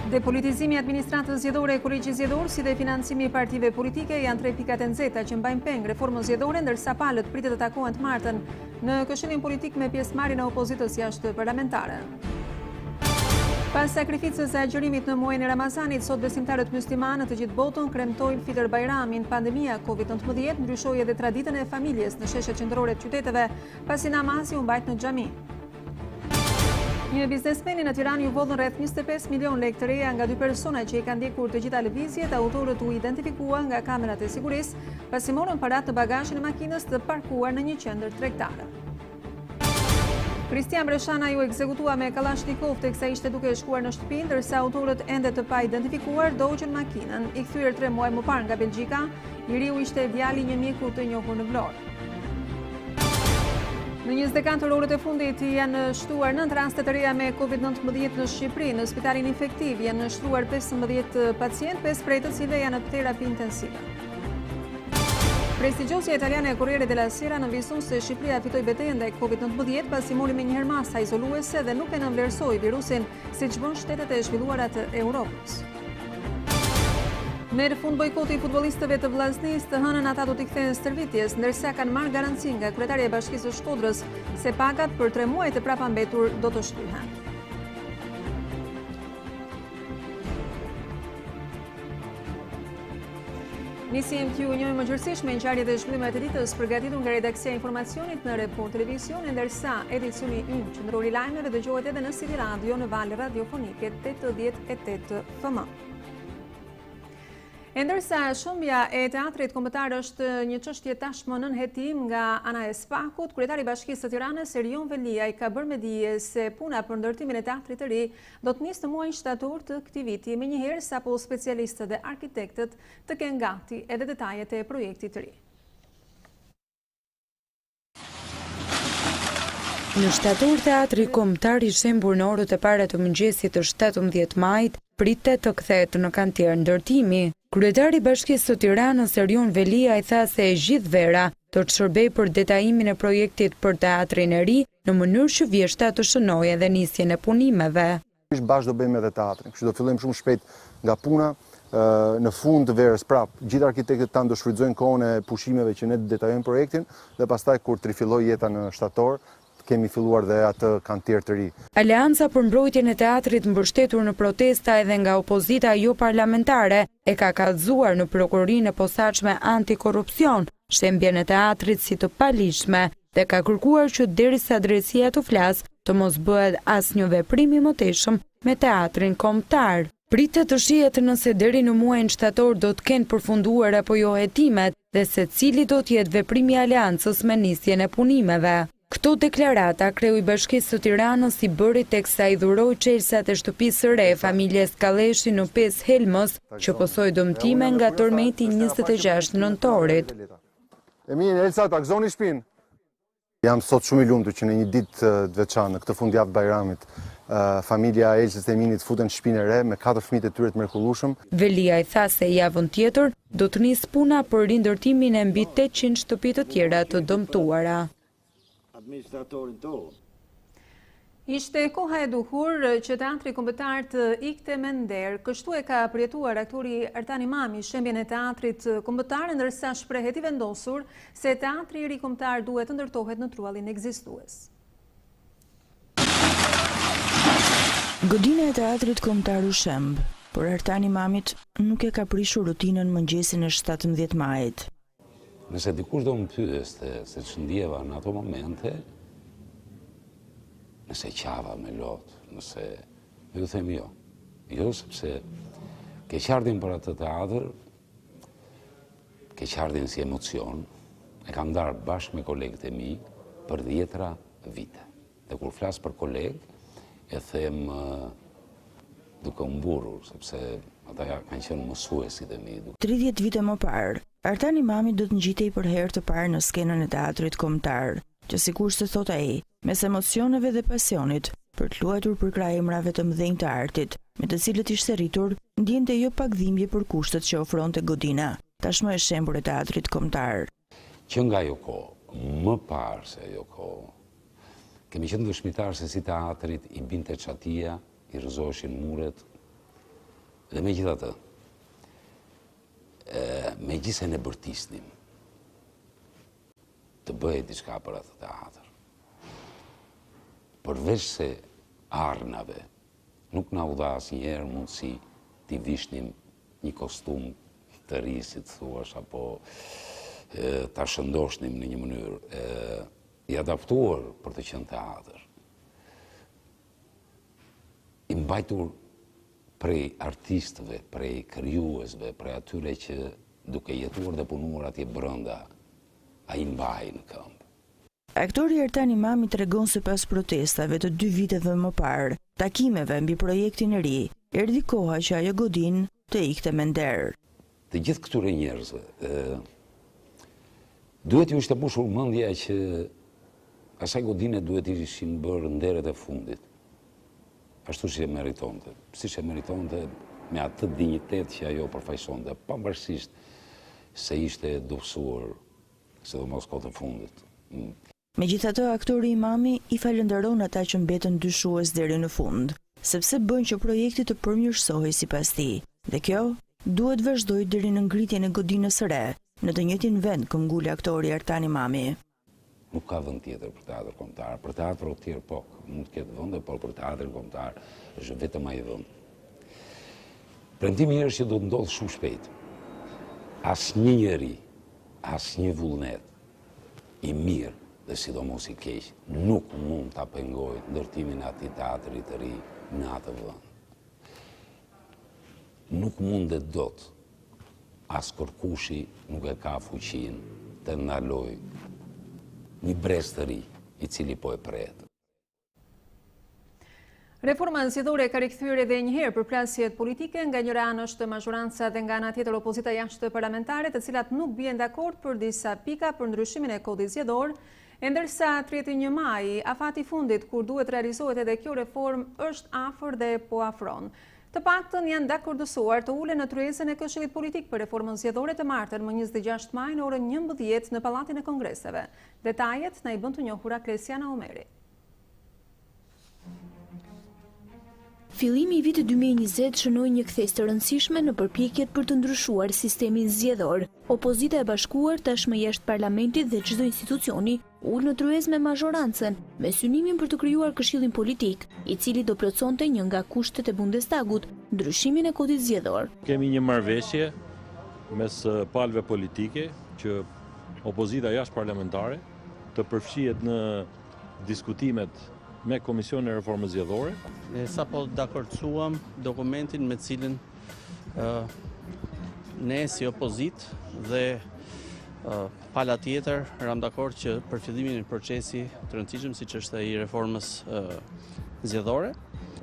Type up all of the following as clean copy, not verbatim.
Depolitizimi i administratës zgjedhore e kolegjit zgjedhor si dhe financimi i partive politike janë tre pikat e nxehta që mbajnë peng reformën zgjedhore, ndërsa palët pritet të takohen të martën në Këshillin Politik me pjesëmarrjen e opozitës jashtë parlamentare. Pas sakrificës së agjërimit në muajin e Ramazanit, sot besimtarët muslimanë të gjithë botën kremtojnë Fitr Bajramin. Pandemia COVID-19 ndryshoi edhe traditën e familjes në sheshet qendrore të qyteteve, pasi namazi u mbajt në xhami. Një biznesmeni në Tiranë ju vodhën rreth 25 milion lekë të reja nga dy persona që i kanë ndjekur të gjitha lëvizjet. Autorët u identifikuan nga kamerat e sigurisë, pasi morën paratë në bagazhin e makinës të parkuar në një qendër tregtare. Kristian Breshana ju ekzekutua me Kalashnikov teksa ishte duke shkuar në shtëpi, ndërsa autorët ende të pa identifikuar dogjën makinën. I kthyer 3 muaj më parë nga Belgjika, i riu ishte djali një mjeku të njohur në Vlorë. Në 24 orët e fundit janë shtuar 9 raste të reja me COVID-19 në Shqipëri. Në spitalin infektiv janë shtruar 15 pacient, 5 prej të cilëve janë në terapi intensive. Prestigjosja italiane e Corriere della Sera nënvisun se Shqipëria fitoi betejën ndaj COVID-19 pasi mori me njëherë masa izoluese dhe nuk e nënvlerësoi virusin siç bën shtetet e zhvilluara të Europës. Merë fund bojkoti i futbollistëve të Vllaznisë, të hënën ata do t'i kthehen stërvitjes, ndërsa kanë marrë garanci nga kryetaria e Bashkisë së Shkodrës se pagat për 3 muajt e prapambetur do të shtyhen. Nisi MQ njëri më gjërësish me ngjarjet dhe zhvillimet e ditës përgatitur nga redaksia e Informacionit në Report Televizioni, ndërsa edicioni ynë qendror i lajmeve dëgjohet edhe në City Radio në valë radiofonike 88 FM. Ndërsa shëmbja e teatrit kombëtar është një çështje tashmë nën hetim nga ana e Spakut, kryetari i Bashkisë së Tiranës Erion Veliaj ka bërë me dije se puna për ndërtimin e teatrit të ri do të nisë në muajin shtator të këtij viti, menjëherë sapo specialistët dhe arkitektët të kenë gati edhe detajet e projektit të ri. Në shtator teatri kombëtar i shembur në orët e para të mëngjesit të 17 majit pritet të kthehet në kantier ndërtimi. Kryetari i Bashkisë së Tiranës Erion Veliaj tha se e gjithë vera do të shërbejë për detajimin e projektit për teatrin e ri në mënyrë që vjeshta të shënojë edhe nisjen e punimeve. Bashkë do bëjmë edhe teatrin, kështu do fillojmë shumë shpejt nga puna. Në fund të verës prap, gjithë arkitektët tanë do shfrytëzojnë kohën e pushimeve që ne detajojmë projektin dhe pastaj kur të rifillojë jeta në shtator, kemi filluar dhe atë kantier të ri. Aleanca për mbrojtjen e teatrit mbështetur në protesta edhe nga opozita jo parlamentare e ka kallëzuar në prokurorinë e posaçme antikorrupsion shembjen e teatrit si të palishme dhe ka kërkuar që derisa drejtësia të flasë të mos bëhet asnjë veprim i mëtejshëm me teatrin kombëtar. Pritet të shihet nëse deri në muajin shtator do të kenë përfunduar apo jo hetimet dhe se cili do të jetë veprimi i aleancës me nisjen e punimeve. Këto deklarata kreu i Bashkisë së Tiranës i bëri teksa i dhuroi çelësat e shtëpisë së re familjes Kalleshi në 5 Helmës, që posoi dëmtime nga tërmeti 26 nëntorit. Elsa, ta gëzoni shtëpinë. Jam sot shumë i lumtur që në një ditë të veçantë, në këtë fundjavë Bajramit, familja e Elsës dhe Eminit futen në shtëpinë e re me 4 fëmijë të tyre të mrekullueshëm. Veliaj tha se javën tjetër do të nisë puna për rindërtimin e mbi 800 shtëpi të tjera të dëmtuara. Ishte koha e duhur që teatri kombëtar të ikte me nder, kështu e ka përjetuar aktori Artan Imami shembjen e teatrit kombëtar, ndërsa shprehet i vendosur se teatri i ri kombëtar duhet të ndërtohet në truallin ekzistues. Godina e teatrit kombëtar u shemb, por Artan Imamit nuk e ka prishur rutinën mëngjesin e 17 majit. Nëse dikush do më pyeste se që ndjeva në ato momente, nëse qava me lot, nëse me ju them jo. Jo, sepse keqardin për atë teatr, keqardin si emocion, e kam darë bashkë me kolegët e mi për 10 vite. Dhe kur flasë për kolegë, e them duke mburur, sepse ata kanë qenë mësuesit e mi. 30 vite më parë, Artan Imami do të ngjitej për herë të parë në skenën e teatrit kombëtar, që sikur se thot ai, mes emocioneve dhe pasionit, për të luajtur për krah emrave të mëdhenj të artit, me të cilët ishte rritur, ndjente jo pak dhimbje për kushtet që ofronte godina, tashmë e shembur e teatrit kombëtar. Që nga ajo kohë, më parë se ajo kohë, kemi qenë dëshmitar se si teatrit i binte çatia, i rrëzoheshin muret, Dhe megjithatë, megjithëse ne bërtisnim të bëhet diçka për atë teatr, përveç se arnave, nuk na u dha asnjëherë mundësi t'i vishnim një kostum të ri, si të thuash, apo ta shëndoshnim në një mënyrë i adaptuar për të qenë teatr. I mbajtur prej artistëve, prej krijuesve, prej atyre që duke jetuar dhe punuar atje brenda, ai mbaj në këmbë. Aktori Ertani Mami tregon se pas protestave të 2 viteve më parë, takimeve mbi projektin e ri, erdhi koha që ajo godin të ikte me nder. Të gjithë këtyre njerëzve, duhet ju ishte mbushur mendja që asaj godine duhet ishin bërë nderet e fundit. Ashtu që e meritonte, siç e meritonte me atë dinjitet që ajo përfaqësonte, pavarësisht se ishte dufsuar, sidomos kohët e fundit. Megjithatë, aktori Mami i falenderon ata që mbetën dyshues deri në fund, sepse bën që projekti të përmirësohej sipas tij. Dhe kjo duhet vazhdojë deri në ngritjen e godinës së re, në të njëjtin vend ku ngul aktori Ertani Mami. Nuk ka vend tjetër për teatr kombëtar. Për teatro të tjerë po, mund të ketë vende, por për teatrin kombëtar është vetëm ai vend. Premtimi është që do të ndodhë shumë shpejt. Asnjë njeri, asnjë vullnet i mirë dhe sidomos i keq nuk mund ta pengojë ndërtimin e atij teatri të ri në atë vend. Nuk mundet dot. As kërkushi nuk e ka fuqinë të ndalojë një brez të ri, i cili po e pret. Reforma zgjedhore ka rikthyer edhe një herë përplasjet politike, nga njëra anë është majoranca dhe nga ana tjetër opozita jashtë parlamentare, të cilat nuk bien dakord për disa pika për ndryshimin e kodit zgjedhor, ndërsa 31 maj, afati fundit kur duhet realizohet edhe kjo reformë, është afër dhe po afron. Të paktën janë dakordësuar të ulen në tryezën e Këshillit Politik për reformën zgjedhore të martën më 26 maj në orën 11 në Pallatin e Kongreseve. Detajet na i bën të njohura Klesiana Omeri. Fillimi i vitit 2020 shënoi një kthes të rëndësishme në përpjekjet për të ndryshuar sistemin zgjedhor. Opozita e bashkuar tashmë jashtë parlamentit dhe çdo institucioni ul në tryezë me mazhorancën, me synimin për të krijuar këshillin politik, i cili do plotësonte një nga kushtet e Bundestagut, ndryshimin e kodit zgjedhor. Kemi një marrëveshje mes palëve politike që opozita jashtë parlamentare të përfshihet në diskutimet me Komisionin e Reformës Zgjedhore. Sapo dakordsuam dokumentin me cilin ne si opozit dhe pala tjetër ram dakord që për fillimin e procesi të rëndësishëm siç është ai reformës zgjedhore.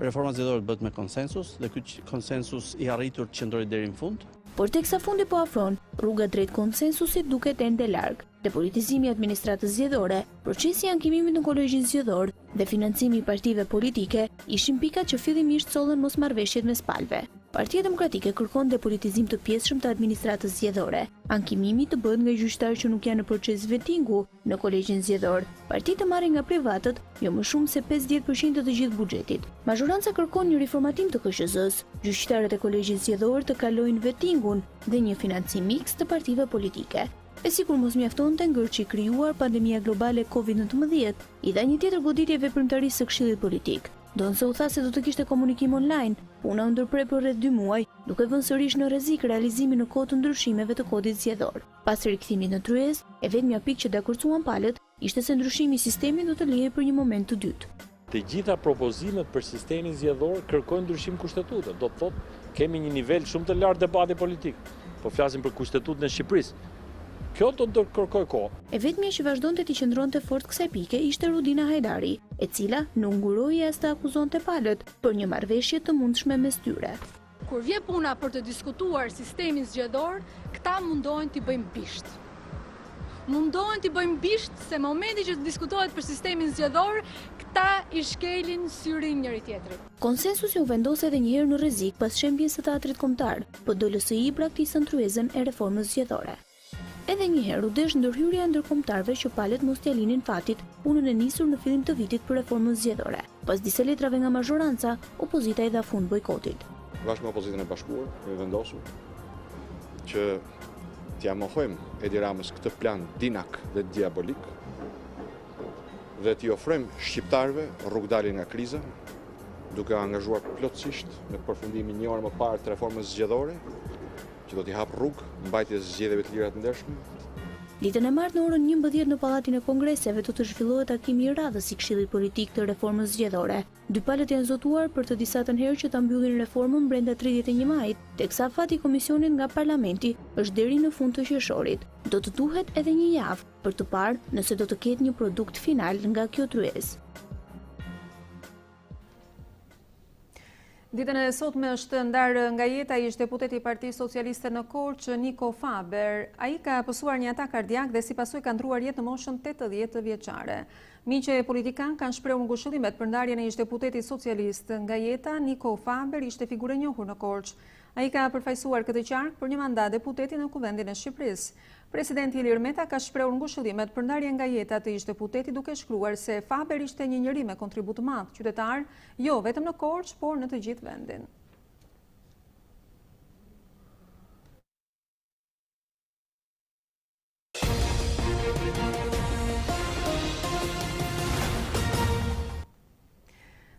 Reforma zgjedhore bëhet me konsensus dhe ky konsensus i arritur të qëndrojë deri në fund. Por teksa fundi po afron, rruga drejt konsensusit duket ende larg. Depolitizimi i administratës zgjedhore, procesi i ankimimit në kolegjin zgjedhor dhe financimi i partive politike ishin pikat që fillimisht sollën mosmarrveshjet mes palëve. Partia Demokratike kërkon depolitizim të pjesshëm të administratës zgjedhore. Ankimimi të bëhet nga gjyqtarë që nuk janë në proces vetingu në kolegjin zgjedhor. Partitë të marrin nga privatët jo më shumë se 50% të gjithë buxhetit. Mazhoranca kërkon një riformatim të KSZ-s. Gjyqtarët e kolegjit zgjedhor të kalojnë vetingun dhe një financim miks të partive politike. E sikur mos mjaftonte ngërçi krijuar pandemia globale COVID-19, i dha një tjetër goditje veprimtarisë së Këshillit Politik. Donse u tha se do të kishte komunikim online, puna u ndërprer për rreth 2 muaj, duke vënë sërish në rrezik realizimin në kohë të ndryshimeve të kodit zgjedhor. Pas rikthimit në tryezë, e vetmja pikë që dakordsuan palët ishte se ndryshimi i sistemit do të lehej për një moment të dytë. Të gjitha propozimet për sistemin zgjedhor kërkojnë ndryshim kushtetute. Do të thotë kemi një nivel shumë të lartë debati politik. Po flasim për kushtetutën e Shqipërisë. Kjo do të kërkoj kohë. E vetmja që vazhdonte të qëndronte fort kësaj pike ishte Rudina Hajdari, e cila nuk nguroi as të akuzonte palët për një marrëveshje të mundshme mes tyre. Kur vjen puna për të diskutuar sistemin zgjedhor, këta mundohen t'i bëjmë bisht. Mundohen t'i bëjmë bisht se momenti që diskutohet për sistemin zgjedhor, këta i shkelin syrin njëri tjetrit. Konsensusi u vendos edhe një herë në rrezik pas shembjes së teatrit kombëtar, po DLSI braktisën tryezën e reformës zgjedhore. Edhe një herë u desh ndërhyrja e ndërkombëtarëve që palët mos t'ia linin fatit punën e nisur në fillim të vitit për reformën zgjedhore. Pas disa letrave nga mazhoranca, opozita i dha fund bojkotit. bashkë me opozitën e bashkuar, kemi vendosur që t'ja mohojmë Edi Ramës këtë plan dinak dhe diabolik dhe t'i ofrojmë shqiptarëve rrugdalje nga kriza, duke angazhuar plotësisht në përfundimin një orë më parë të reformës zgjedhore, që do t'i hap rrugë mbajtjes zgjedhjeve të lira të ndershme. Ditën e martë në orën 11 në Pallatin e Kongreseve do të zhvillohet takimi i radhës i Këshillit Politik të reformës zgjedhore. Dy palët janë zotuar për të disatën herë që ta mbyllin reformën brenda 31 majit, teksa fati i komisionit nga Parlamenti është deri në fund të qershorit. Do të duhet edhe një javë për të parë nëse do të ketë një produkt final nga kjo tryezë. Ditën e sotme është ndarë nga jeta ish deputeti i Partisë Socialiste në Korçë, Niko Faber. Ai ka pësuar një atak kardiak dhe si pasojë ka ndruar jetë në moshën 80 vjeçare. Miqe politikan kanë shprehur ngushëllimet për ndarjen e ish deputetit socialist nga jeta. Niko Faber ishte figurë e njohur në Korçë. Ai ka përfaqësuar këtë qark për një mandat deputeti në Kuvendin e Shqipërisë. Presidenti Ilir Meta ka shprehur ngushëllimet për ndarjen nga jeta të ish deputetit duke shkruar se Faber ishte një njerëz me kontribut të madh qytetar, jo vetëm në Korçë, por në të gjithë vendin.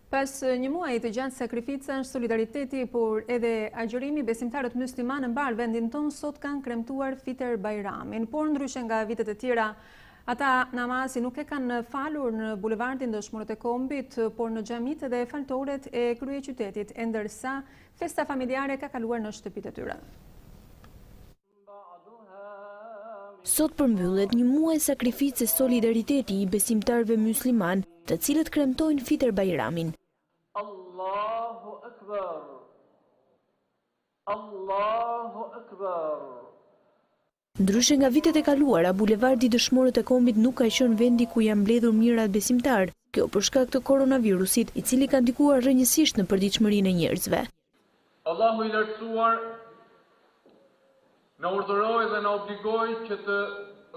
Pas një muaji të gjatë sakrificash, solidariteti, por edhe agjërimi, besimtarët musliman në mbar vendin tonë sot kanë kremtuar Fitër Bajramin, por ndryshe nga vitet e tjera, ata namazi nuk e kanë falur në bulevardin Dëshmorët e Kombit, por në xhamitë dhe faltoret e kryeqytetit, e ndërsa festa familjare ka kaluar në shtëpitë e tyre. Sot përmbyllet një muaj sakrifice solidariteti i besimtarëve musliman, të cilët kremtojnë Fitër Bajramin. Allahu Akbar. Allahu Akbar. Ndryshe nga vitet e kaluara, bulevardi Dëshmorët e Kombit nuk ka qenë vendi ku janë mbledhur mirat besimtar, kjo për shkak të koronavirusit, i cili ka ndikuar rrënjësisht në përditshmërinë e njerëzve. Allahu i lartësuar na urdhëroi dhe na obligoi që të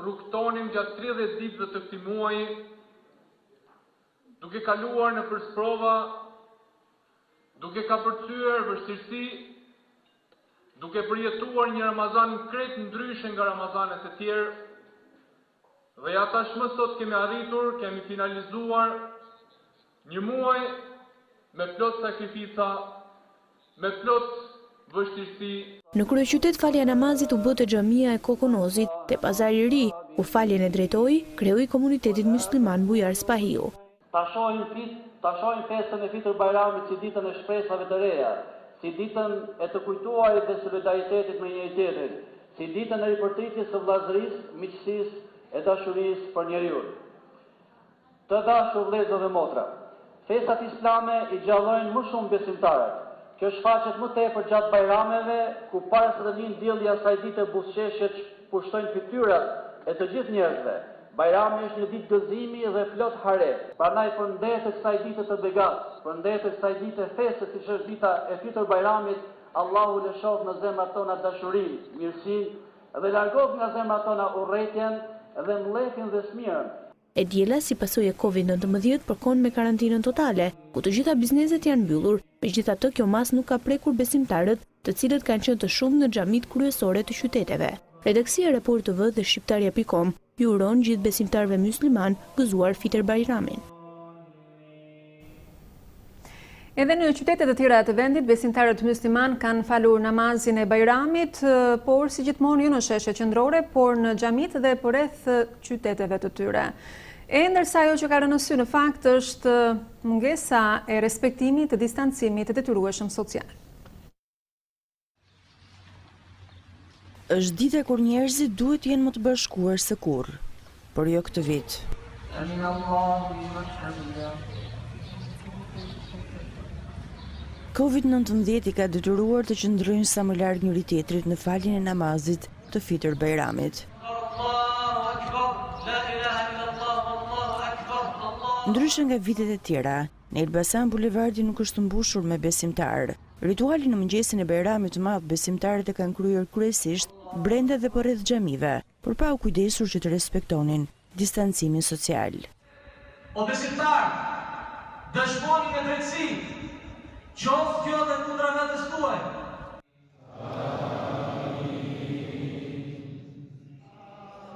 rrugtonim gjatë 30 ditëve të këtij muaji, duke kaluar në përsprova, duke ka përcyer vështirësi, duke përjetuar një Ramazan krejt ndryshe nga Ramazanet e tjerë, dhe ja tashmë sot kemi arritur, kemi finalizuar një muaj me plot sakrifica, me plot vështirësi. Në kryeqytet falja namazit u bë te xhamia e Kokonozit, te pazari i ri, ku faljen e drejtoi kreu i komunitetit musliman Bujar Spahiu. Ta shohim festën e Fitër Bajramit si ditën e shpresave të reja, si ditën e të kujtuarit dhe solidaritetit me njëri tjetrin, si ditën e ripërtritjes së vllazërisë, miqësisë e dashurisë për njeriu. Të dashur vëllezër dhe motra, festat islame i gjallojnë më shumë besimtarët. Kjo shfaqet më tepër gjatë bajrameve, ku para se të lind dielli asaj dite buzëqeshje pushtojnë fytyrat e të gjithë njerëzve. Bajrami është një ditë gëzimi dhe plot hare. Prandaj përndet të kësaj dite të begat, përndet të kësaj dite feste, siç është dita e Fitër Bajramit, Allahu lëshoft në zemrat tona dashurinë, mirësinë dhe largoft nga zemrat tona urrëtitjen dhe mllëkin dhe smirën. E diela si pasojë e Covid-19 përkon me karantinën totale, ku të gjitha bizneset janë mbyllur. Megjithatë, kjo mas nuk ka prekur besimtarët, të cilët kanë qenë të shumë në xhamit kryesore të qyteteve. Redaksia Report TV dhe shqiptaria.com ju uron gjithë besimtarëve musliman gëzuar Fitër Bajramin. Edhe në qytetet e tjera të vendit, besimtarët musliman kanë falur namazin e Bajramit, por si gjithmonë jo në sheshe qendrore, por në xhamit dhe përreth qyteteve të tyre. E ndërsa ajo që ka rënë në sy në fakt është mungesa e respektimit të distancimit të detyrueshëm social. Është dita kur njerëzit duhet jenë më të bashkuar se kurrë, por jo këtë vit. Covid-19 i ka detyruar të qëndrojnë sa më larg njëri tjetrit në faljen e namazit të Fitër Bajramit. Ndryshe nga vitet e tjera, në Elbasan bulevardi nuk është mbushur me besimtarë. Rituali në mëngjesin e Bajramit të madh besimtarët e kanë kryer kryesisht brenda dhe përreth xhamive, por pa u kujdesur që të respektonin distancimin social. O besimtar, dëshmoni me drejtësi, qoftë kjo dhe kundra vetes tuaj.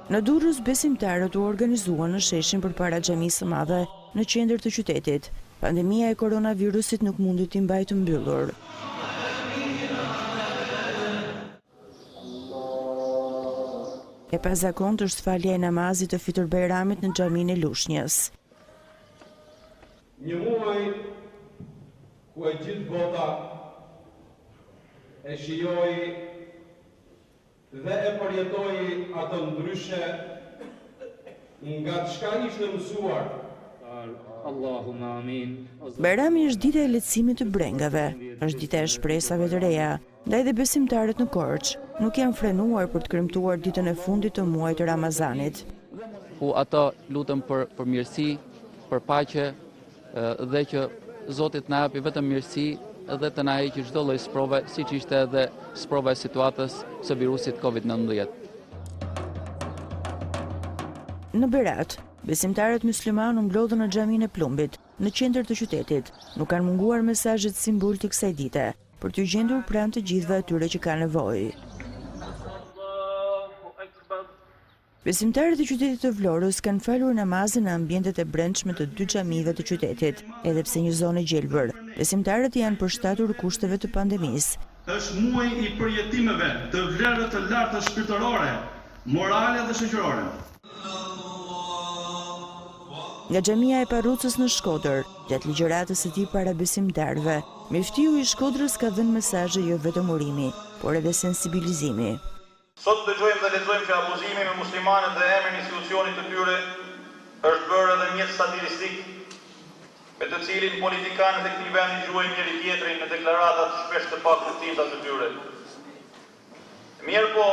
Në Durrës besimtarët u organizuan në sheshin përpara xhamisë së madhe në qendër të qytetit. Pandemia e koronavirusit nuk mundi t'i mbajë mbyllur. E pazakont është falja e namazit të Fitur Bajramit në xhaminë e Lushnjës. Një muaj ku e gjithë bota e shijoi dhe e përjetoi atë ndryshe nga çka ishte mësuar. Allahumma amin. Bajrami është dita e lehtësimit të brengave, është dita e shpresave të reja, ndaj dhe besimtarët në Korçë nuk janë frenuar për të kremtuar ditën e fundit të muajit të Ramazanit. Ku ata lutën për mirësi, për paqe dhe që Zoti na japi vetëm mirësi dhe të na heqë çdo lloj sprove, siç ishte edhe sprova e situatës së virusit COVID-19. Në Berat, besimtarët muslimanë mblodhen në xhaminë e Plumbit, në qendër të qytetit. Nuk kanë munguar mesazhet simbol të kësaj dite, për t'u gjendur pranë të gjithëve atyre që kanë nevojë. Besimtarët e qytetit të Vlorës kanë falur namazin në ambientet e brendshme të dy xhamive të qytetit, edhe pse një zonë e gjelbër. Besimtarët janë përshtatur kushteve të pandemisë. Është muaj i përjetimeve të vlerave të larta shpirtërore, morale dhe shoqërore. Nga xhamia e Parrucës në Shkodër, gjatë ligjëratës së tij para besimtarëve, miftiu i Shkodrës ka dhënë mesazhe jo vetëm urimi, por edhe sensibilizimi. Sot dëgjojmë dhe lexojmë që abuzimi me muslimanët dhe emrin e institucionit të tyre është bërë edhe mjet satiristik, me të cilin politikanët e këtij vendi gjuajnë njëri tjetrin në deklaratat shpesh të pakuptimta të tyre. Mirë po,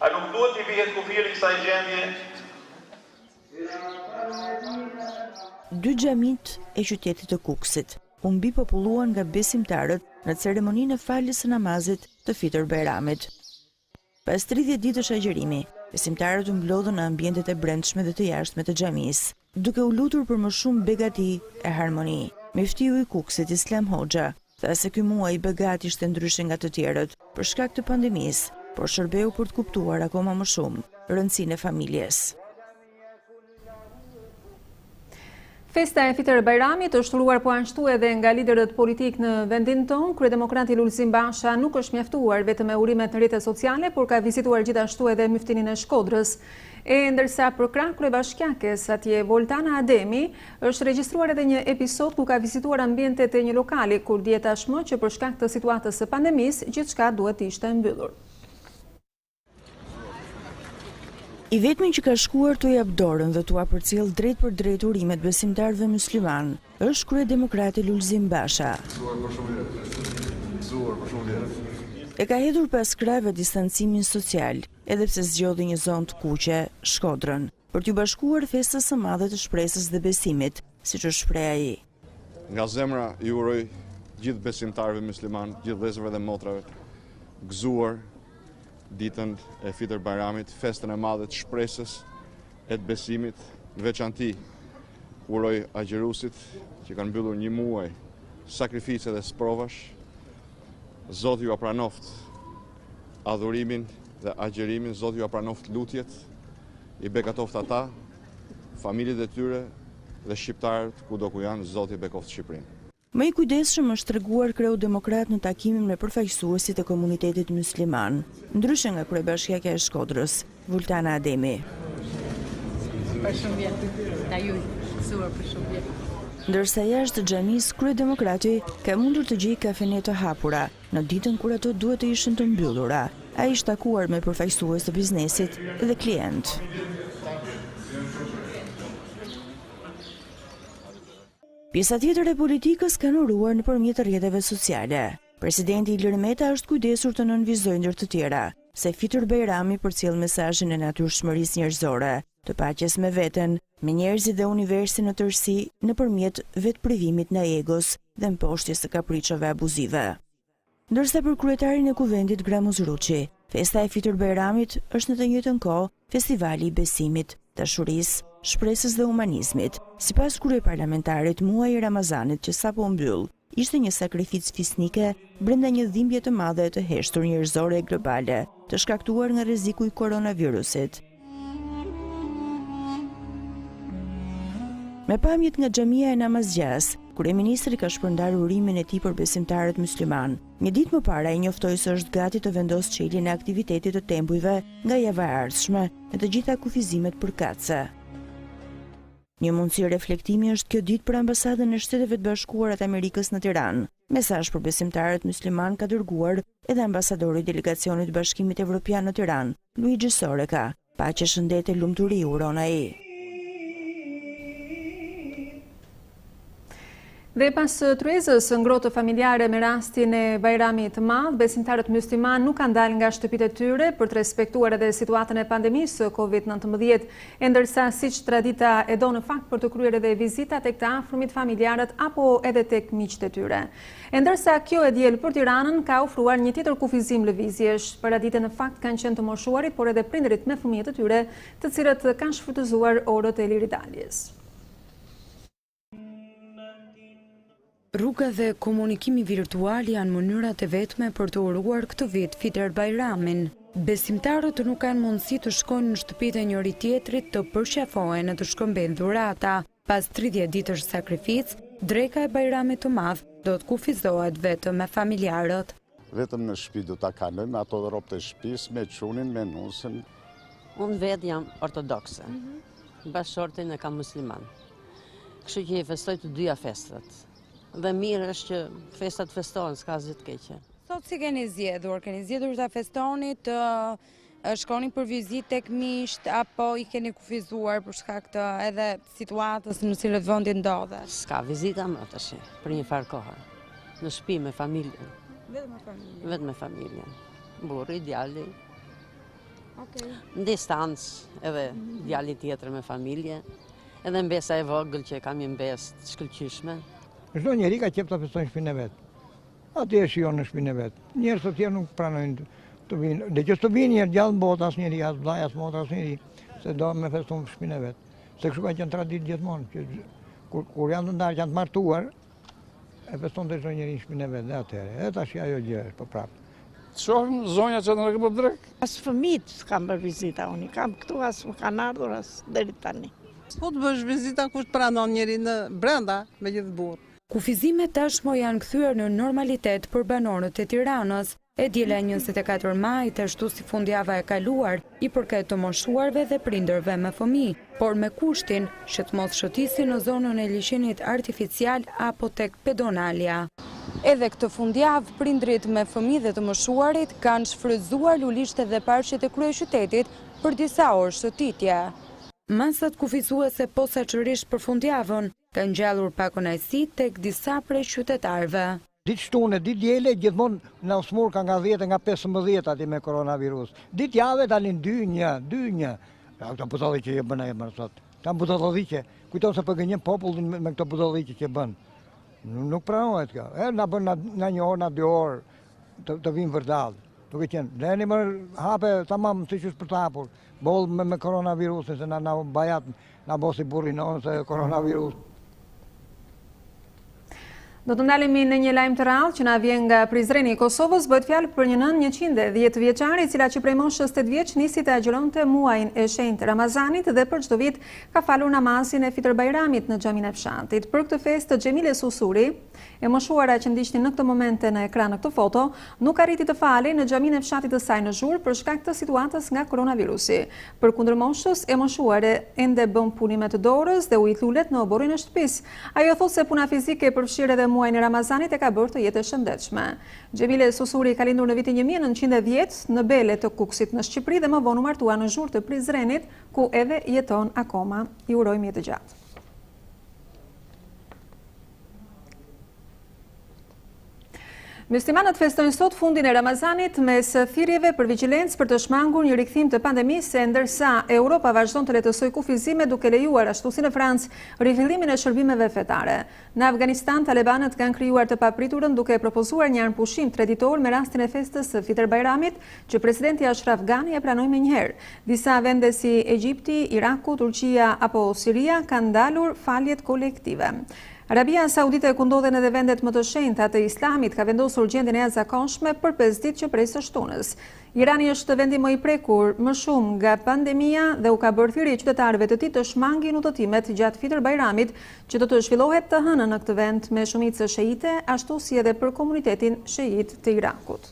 a nuk duhet t'i vihet kufiri kësaj gjendje? Dy xhamit e qytetit të Kukësit u mbi populluan nga besimtarët në ceremoninë e faljes së namazit të Fitur Bajramit. Pas 30 ditësh agjërimi, besimtarët u mblodhën në ambientet e brendshme dhe të jashtme të xhamisë, duke u lutur për më shumë begati e harmoni. Miftiu i Kukësit Islam Hoxha tha se ky muaj i begati ishte ndryshe nga të tjerët për shkak të pandemisë, por shërbeu për të kuptuar akoma më shumë rëndësinë e familjes. Festa e Fitur Bajramit është uruar po ashtu edhe nga liderët politik në vendin tonë. Kryedemokrati Lulzim Basha nuk është mjaftuar vetëm me urimet në rrjetet sociale, por ka vizituar gjithashtu edhe myftinin e Shkodrës. Ndërsa për krah kryebashkiakes atje Voltana Ademi është regjistruar edhe një episod ku ka vizituar ambientet e një lokali, kur dihet tashmë që për shkak të situatës së pandemisë gjithçka duhet të ishte mbyllur. I vetmi që ka shkuar t'u jap dorën dhe t'u përcjell drejt për drejt urimet besimtarëve musliman është kryedemokrati Lulzim Basha. E ka hedhur pas krahëve distancimin social, edhe pse zgjodhi një zonë të kuqe, Shkodrën, për t'u bashkuar festës së madhe të shpresës dhe besimit, siç është shpreha ai. Nga zemra i uroj gjithë besimtarëve musliman, gjithë vëllezërve dhe motrave, gëzuar ditën e Fitur Bajramit, festën e madhe të shpresës e të besimit, në veçanti uroj agjëruesit që kanë mbyllur një muaj sakrifice dhe sprovash. Zoti ju apranoft adhurimin dhe agjërimin, Zoti ju apranoft lutjet, i bekatoft ata, familjet e tyre dhe shqiptarët kudo ku janë, Zoti bekoft Shqipërinë. Më i kujdesshëm është treguar kreu demokrat në takimin me përfaqësuesit e komunitetit musliman, ndryshe nga kryebashkiaka e Shkodrës, Voltana Ademi. Ndërsa jashtë xhamisë, kryedemokrati ka mundur të gjejë kafene të hapura në ditën kur ato duhet të ishin të mbyllura. Ai ishte takuar me përfaqësues të biznesit dhe klient. Pjesa tjetër e politikës kanë uruar nëpërmjet rrjeteve sociale. Presidenti Ilir Meta është kujdesur të nënvizojë ndër të tjera se Fitur Bajrami përcjell mesazhin e natyrshmërisë njerëzore, të paqes me veten, me njerëzit dhe universin në tërësi nëpërmjet vetprivimit ndaj egos dhe mposhtjes së kapriçeve abuzive. Ndërsa për kryetarin e kuvendit Gramus Ruçi, festa e Fitur Bajramit është në të njëjtën kohë festivali i besimit, dashurisë, shpresës dhe humanizmit. Sipas kryeparlamentarit, muaji i Ramazanit që sapo mbyll ishte një sakrificë fisnike brenda një dhimbje të madhe të heshtur njerëzore globale, të shkaktuar nga rreziku i koronavirusit. Me pamjet nga xhamia e namazgjas, kryeministri ka shpërndar urimin e tij për besimtarët musliman. Një ditë më parë ai njoftoi se është gati të vendosë çeljen e aktivitetit të tembujve nga java e ardhshme në të gjitha kufizimet përkatëse. Një mundësi reflektimi është kjo ditë për ambasadën e Shteteve të Bashkuara të Amerikës në Tiranë. Mesazh për besimtarët musliman ka dërguar edhe ambasadori i delegacionit të Bashkimit Evropian në Tiranë, Luigi Soreka. Paqe, shëndete, lumturi uron ai. Dhe pas tryezës ngrohtë familjare me rastin e Bajramit të Madh, besimtarët musliman nuk kanë dalë nga shtëpitë e tyre për të respektuar edhe situatën e pandemisë COVID-19, ndërsa siç tradita e do në fakt për të kryer edhe vizita tek të afërmit familjarët apo edhe tek miqtë e tyre. Ndërsa kjo e diel për Tiranën ka ofruar një tjetër kufizim lëvizjesh. Paradite në fakt kanë qenë të moshuarit, por edhe prindërit me fëmijët e tyre, të cilët kanë shfrytëzuar orët e liridaljes. Rruga dhe komunikimi virtual janë mënyrat e vetme për të uruar këtë vit Fitër Bajramin. Besimtarët nuk kanë mundësi të shkojnë në shtëpitë e njëri tjetrit të përqafohen e të shkëmbejnë dhurata. Pas 30 ditësh sakrificë, dreka e Bajramit të Madh do të kufizohet vetëm me familjarët. Vetëm në shtëpi do ta kalojmë ato rrobat e shtëpisë me çunin, me nusën. Unë vetë jam ortodokse. Bashortin e kam musliman. Kështu që i festoj të dyja festat. Dhe mirë është që festat festohen, s'ka asgjë të keqe. Sot si keni zgjedhur? Keni zgjedhur ta festoni, të shkoni për vizitë tek miqt apo i keni kufizuar për shkak të edhe situatës në cilën vendi ndodhet? S'ka vizita më tash, për një farë kohë. Në shtëpi me familjen. Vetëm me familjen. Vetëm me familjen. Burri, djali. Okej. Në distancë edhe djali tjetër me familje. Edhe mbesa e vogël që kam një mbesë të shkëlqyeshme. Çdo njeri ka qejf ta festojë në shtëpinë e vet. Aty e shijon në shtëpinë e vet. Njerëz të tjerë nuk pranojnë të vinë. Dhe që të vinë një gjallë botë asnjëri, as vllai, as motra, asnjëri, se do me feston në shtëpinë e vet. Se kështu ka qenë traditë gjithmonë, që kur janë të ndarë, janë të martuar, e feston të çdo njeri në shtëpinë e vet, dhe atëherë. E tash ajo gjë është po prapë. Shohim zonja që në rëgjë për drek. As fëmijët s'kam bërë vizita unë, kam këtu as më kanë ardhur as deri tani. Po të bësh vizita kush pranon njeri në brenda me gjithë burr. Kufizimet tashmë janë kthyer në normalitet për banorët e Tiranës. E diela 24 maj, ashtu si fundjava e kaluar, i përket të moshuarve dhe prindërve me fëmijë, por me kushtin që të mos shëtisin në zonën e liçenit artificial apo tek pedonalja. Edhe këtë fundjavë, prindrit me fëmijë dhe të moshuarit kanë shfrytzuar lulishtet dhe parqet e kryeqytetit për disa orë shëtitje. Masat kufizuese posaçërisht për fundjavën kanë ngjallur pa kënaqësi tek disa prej qytetarëve. Ditë shtune, ditë diele, gjithmonë në smur ka nga 10 nga 15 aty me koronavirus. Ditë jave dalin 2-1. Këto budalliqe që bën ai më sot. Kam budalliqe. Kujton se po gënjen popullin me këto budalliqe që bën. Nuk pranohet kjo. Na bën na 1 orë, na 2 orë të vinë vërdall. Duke qenë, leni më hape tamam siç është për të hapur. Boll me koronavirusin se na bajat, na bosi burrin se koronavirus. Do të ndalemi në një lajm të rrallë që na vjen nga Prizreni i Kosovës. Bëhet fjalë për një nën 110 vjeçare, e cila që prej moshës 8 vjeç nisi të agjironte muajin e shenjtë Ramazanit dhe për çdo vit ka falur namazin e Fitër Bajramit në xhamin e fshatit. Për këtë festë Xhemile Susuri, e moshuara që ndiqnin në këtë momente në ekran në këtë foto, nuk arriti të falej në xhamin e fshatit të saj në Zhurë për shkak të situatës nga koronavirusi. Përkundër moshës, e moshuare ende bën punime të dorës dhe ujit lulet në oborrin e shtëpisë. Ajo thotë se puna fizike e përfshirë edhe muajin e Ramazanit e ka bërë të jetë e shëndetshme. Xhemile Susuri ka lindur në vitin 1910 në Bele të Kuksit në Shqipëri dhe më vonë u martua në Zhurë të Prizrenit, ku edhe jeton akoma. I urojmë jetë gjatë. Muslimanët festojnë sot fundin e Ramazanit mes thirrjeve për vigjilencë për të shmangur një rikthim të pandemisë, ndërsa Europa vazhdon të letësojë kufizime duke lejuar ashtu si në Francë rifillimin e shërbimeve fetare. Në Afganistan, talibanët kanë krijuar të papriturën duke propozuar një armpushim traditor me rastin e festës së Fitër Bajramit, që presidenti Ashraf Ghani e pranoi menjëherë. Disa vende si Egjipti, Iraku, Turqia apo Siria kanë ndalur faljet kolektive. Arabia Saudite, ku ndodhen edhe vendet më të shenjta të Islamit, ka vendosur gjendjen e jashtëzakonshme për 5 ditë që prej së shtunës. Irani është vendi më i prekur më shumë nga pandemia dhe u ka bërë thirrje qytetarëve të tij të shmangin udhëtimet gjatë Fitër Bajramit, që do të zhvillohet të hënën në këtë vend me shumicë sheite, ashtu si edhe për komunitetin sheit të Irakut.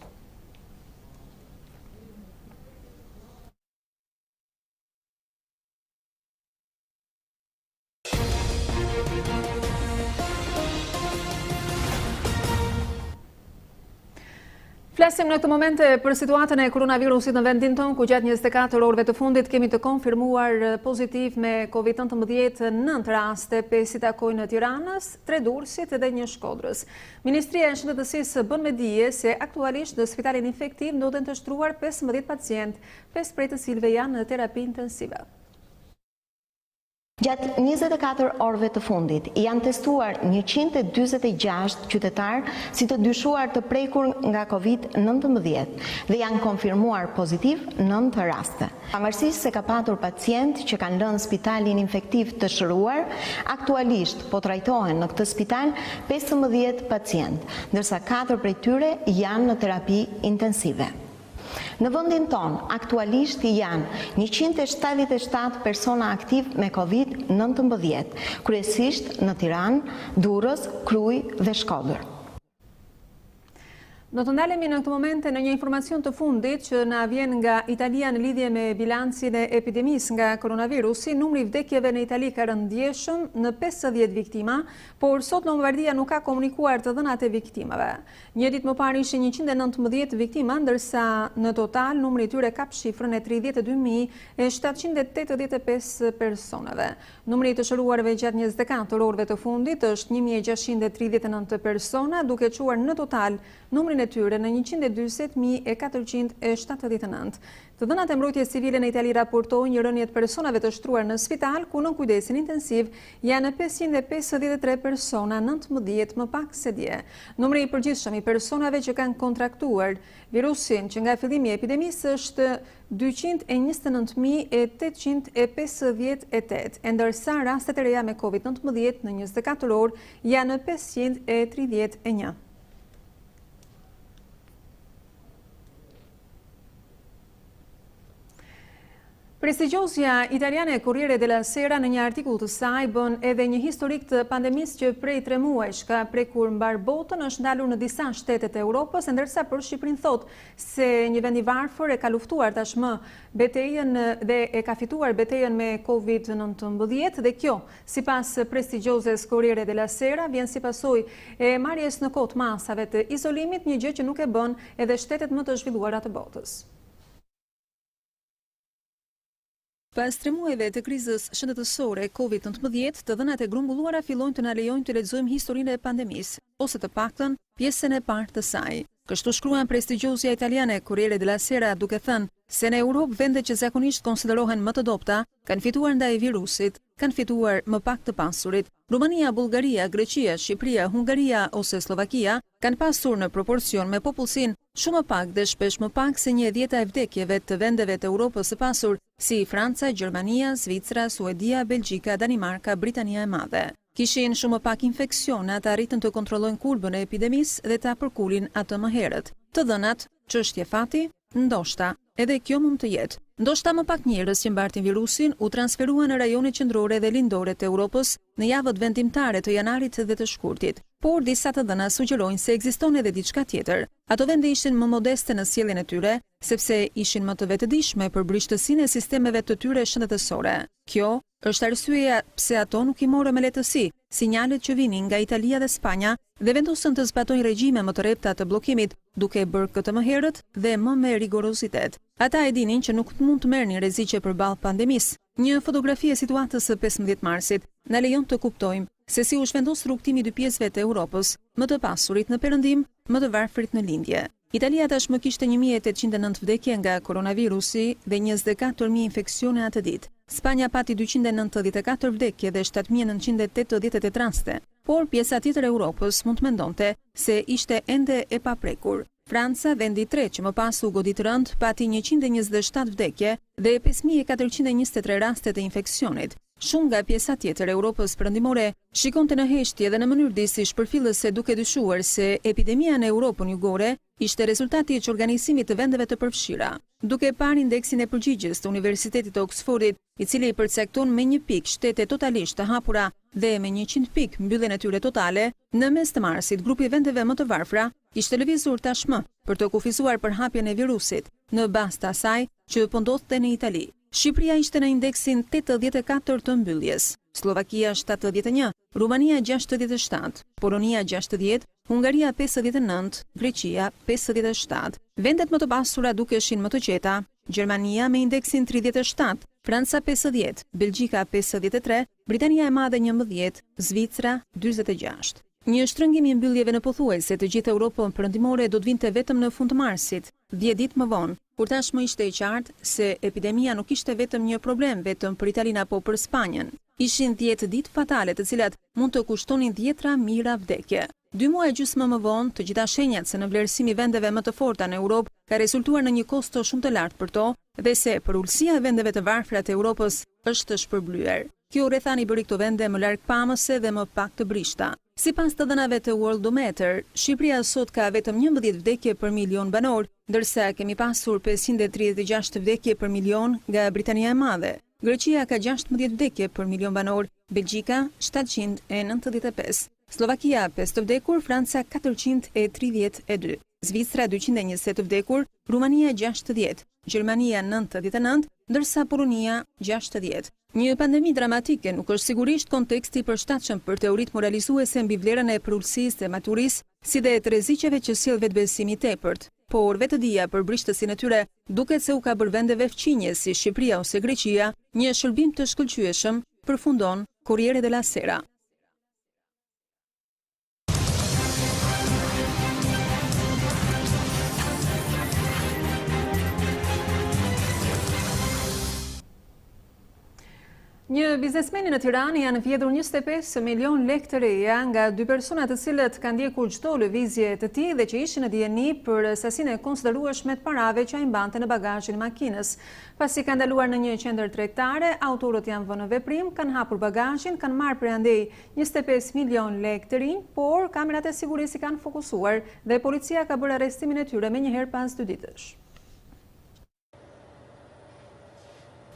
Flasim në këtë momente për situatën e koronavirusit në vendin tonë, ku gjatë 24 orëve të fundit kemi të konfirmuar pozitiv me COVID-19 9 raste, 5 i takojnë në Tiranës, 3 Durrësit dhe 1 Shkodrës. Ministria e Shëndetësisë bën me dije se aktualisht në spitalin infektiv ndodhen të shtruar 15 pacientë, 5 prej të cilëve janë në terapi intensive. Gjatë 24 orëve të fundit, janë testuar 146 qytetarë si të dyshuar të prekur nga COVID-19 dhe janë konfirmuar pozitiv 9 raste. Pavarësisht se ka patur pacient që kanë lënë spitalin infektiv të shëruar, aktualisht po trajtohen në këtë spital 15 pacient, ndërsa 4 prej tyre janë në terapi intensive. Në vendin tonë, aktualisht janë 177 persona aktiv me COVID-19, kryesisht në Tiranë, Durrës, Krujë dhe Shkodër. Do të ndalemi në këtë momente në një informacion të fundit që na vjen nga Italia në lidhje me bilancin e epidemisë nga koronavirusi. Numri i vdekjeve në Itali ka rënë ndjeshëm në 50 viktima, por sot Lombardia nuk ka komunikuar të dhënat e viktimave. Një ditë më parë ishin 119 viktima, ndërsa në total numri i tyre kap shifrën e 32.785 personave. Numri i të shëruarve gjatë 24 orëve të fundit është 1.639 persona, duke quar në total numrin e tyre në 140.479. Të dhënat e mbrojtjes civile në Itali raportojnë një rënje të personave të shtruar në spital, ku në kujdesin intensiv janë 553 persona, 19 më pak se dje. Numri i përgjithshëm i personave që kanë kontraktuar virusin që nga fillimi i epidemisë është 221.858, ndërsa rastet e reja me COVID-19 në 24 orë janë 531. Prestigjosja italiane Corriere della Sera në një artikull të saj bën edhe një historik të pandemisë që prej 3 muajsh ka prekur mbar botën, është ndalur në disa shtetet e Europës, ndërsa për Shqipërinë thot se një vend i varfër e ka luftuar tashmë betejën dhe e ka fituar betejën me COVID-19 dhe kjo, sipas prestigjoses Corriere della Sera, vjen si pasojë e marrjes në kohë të masave të izolimit, një gjë që nuk e bën edhe shtetet më të zhvilluara të botës. Pas 3 muajve të krizës shëndetësore COVID-19, të dhënat e grumbulluara fillojnë të na lejojnë të lexojmë historinë e pandemisë, ose të paktën pjesën e parë të saj. Kështu shkruan prestigjosja italiane Corriere della Sera, duke thënë se në Europë vendet që zakonisht konsiderohen më të dobta kanë fituar ndaj virusit, kanë fituar më pak të pasurit. Rumania, Bullgaria, Greqia, Shqipëria, Hungaria ose Slovakia kanë pasur në proporcion me popullsinë shumë më pak dhe shpesh më pak se 1/10 e vdekjeve të vendeve të Europës së pasur, si Franca, Gjermania, Zvicra, Suedia, Belgjika, Danimarka, Britania e Madhe. Kishin shumë më pak infeksione, ata arritën të kontrollojnë kurbën e epidemisë dhe ta përkulin atë më herët. Të dhënat, çështje fati, ndoshta, edhe kjo mund të jetë. Ndoshta më pak njerëz që mbartin virusin u transferuan në rajonet qendrore dhe lindore të Europës në javët vendimtare të janarit dhe të shkurtit. Por disa të dhëna sugjerojnë se ekziston edhe diçka tjetër. Ato vende ishin më modeste në sjelljen e tyre, sepse ishin më të vetëdijshme për bryshtësinë e sistemeve të tyre shëndetësore. Kjo është arsyeja pse ato nuk I morën me lehtësi sinjalet që vinin nga Italia dhe Spanja dhe vendosën të zbatojnë regjime më të rrepta të bllokimit, duke bërë këtë më herët dhe më me rigorozitet. Ata e dinin që nuk mund të merrnin rreziqe përballë pandemisë. Një fotografi e situatës së 15 marsit na lejon të kuptojmë se si u shvendos rrugtimi I 2 pjesëve të Europës, më të pasurit në perëndim, më të varfrit në lindje. Italia tashmë kishte 1809 vdekje nga koronavirusi dhe 24.000 infeksione atë ditë. Spanja pati 294 vdekje dhe 7.988 raste, por pjesa tjetër e Europës mund të mendonte se ishte ende e paprekur. Franca, vendi I tretë që më pas u godit rënd, pati 127 vdekje dhe 5.423 raste të infeksionit. shumë nga pjesa tjetër e Europës perëndimore shikonte në heshtje dhe në mënyrë disi shpërfillëse duke dyshuar se epidemia në Europën jugore ishte rezultati i organizimit të vendeve të përfshira. Duke parë indeksin e përgjigjes të Universitetit të Oxfordit, i cili përcakton me 1 pikë shtete totalisht të hapura dhe me 100 pikë mbylljen e tyre totale, në mes të marsit grupi vendeve më të varfra ishte lëvizur tashmë për të kufizuar për hapjen e virusit, në bazë të asaj që po ndodhte në Itali. Shqipëria ishte në indeksin 84 të mbylljes, Slovakia 71, Rumania 67, Polonia 60, Hungaria 59, Greqia 57. Vendet më të pasura dukeshin më të qeta: Gjermania me indeksin 37, Franca 50, Belgjika 53, Britania e Madhe 11, Zvicra 46. Një shtrëngim i mbylljeve në pothuajse të gjithë Europën perëndimore do të vinte vetëm në fund të marsit, 10 ditë më vonë, kur tashmë ishte i qartë se epidemia nuk ishte vetëm një problem vetëm për Italinë apo për Spanjën. Ishin 10 ditë fatale të cilat mund të kushtonin 10 mijëra vdekje. 2 muaj gjysmë më vonë, të gjitha shenjat se në vlerësimi vendeve më të forta në Europë ka rezultuar në një kosto shumë të lartë për to dhe se përullësia e vendeve të varfra të Europës është shpërblyer. Kjo rrethani bëri këto vende më largpamëse dhe më pak të brishta. Sipas të dhënave të Worldometer, Shqipëria sot ka vetëm 11 vdekje për milion banor, ndërsa kemi pasur 536 vdekje për milion nga Britania e Madhe. Greqia ka 16 vdekje për milion banor, Belgjika 795. Slovakia 5 të vdekur, Franca 432, Zvicra 220 të vdekur, Rumania 60, Gjermania 99, ndërsa Polonia 60. Një pandemi dramatike nuk është sigurisht konteksti i përshtatshëm për teoritë moralizuese mbi vlerën e përullësisë dhe maturisë, si dhe të rreziqeve që sjell vetbesimi i tepërt. Por vetëdia për brishtësinë e tyre duket se u ka bërë vendeve fqinje si Shqipëria ose Greqia një shërbim të shkëlqyeshëm, përfundon Corriere della Sera. Një biznesmeni në Tiranë janë vjedhur 25 milion lekë të reja nga 2 persona të cilët kanë ndjekur çdo lëvizje të tij dhe që ishin në dijeni për sasinë e konsiderueshme të parave që ai mbante në bagazhin e makinës. Pasi ka ndaluar në një qendër tregtare, autorët janë vënë në veprim, kanë hapur bagazhin, kanë marrë përandej 25 milion lekë të rinj, por kamerat e sigurisë kanë fokusuar dhe policia ka bërë arrestimin e tyre menjëherë pas 2 ditësh.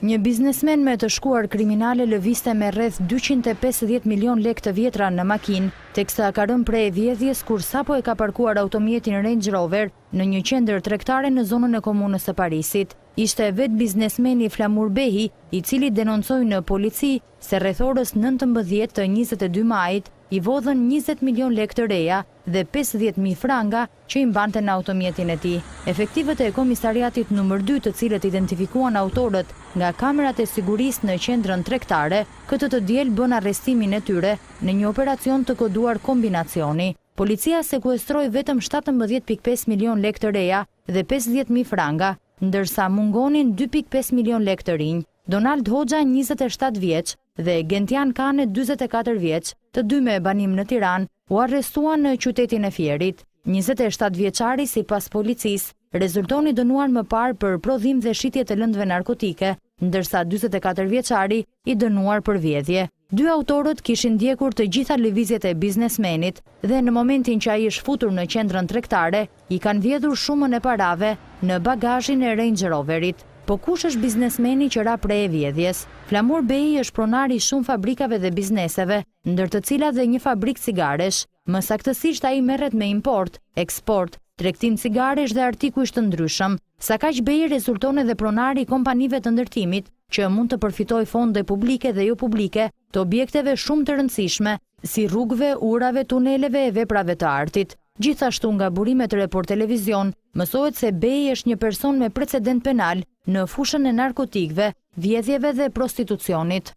Një biznesmen me të shkuar kriminale lëviste me rreth 250 milion lekë të vjetra në makinë, teksa ka rënë prej vjedhjes kur sapo e ka parkuar automjetin Range Rover në një qendër tregtare në zonën e komunës së Parisit. Ishte vetë biznesmeni Flamur Behi, i cili denoncoi në polici se rreth orës 19 të 22 majit i vodhën 20 milion lekë të reja dhe 50.000 franga që i mbante në automjetin e tij. Efektivët e komisariatit numër 2, të cilët identifikuan autorët nga kamerat e sigurisë në qendrën tregtare, këtë të diel bën arrestimin e tyre në një operacion të koduar kombinacioni. Policia sekuestroi vetëm 17.5 milion lekë të reja dhe 50.000 franga, ndërsa mungonin 2.5 milion lekë të rinj. Donald Hoxha, 27 vjeç, dhe Gentian Kane, 44 vjeç, të dy me banim në Tiranë, u arrestuan në qytetin e Fierit. 27 vjeçari, sipas policisë, rezultoni dënuar më parë për prodhim dhe shitje të lëndëve narkotike, ndërsa 44 vjeçari i dënuar për vjedhje. 2 autorët kishin ndjekur të gjitha lëvizjet e biznesmenit dhe në momentin që ai është futur në qendrën tregtare, i kanë vjedhur shumën e parave në bagazhin e Range Roverit. Po kush është biznesmeni që ra prej vjedhjes? Flamur Behi është pronar i shumë fabrikave dhe bizneseve, ndër të cilat dhe një fabrikë cigaresh. Më saktësisht ai merret me import, eksport, tregtim cigaresh dhe artikuj të ndryshëm. Sa kaq Behi rezulton edhe pronari i kompanive të ndërtimit, që mund të përfitoj fonde publike dhe jo publike të objekteve shumë të rëndësishme, si rrugëve, urave, tuneleve e veprave të artit. Gjithashtu nga burimet e Report Televizion, mësohet se Behi është një person me precedent penal në fushën e narkotikëve, vjedhjeve dhe prostitucionit.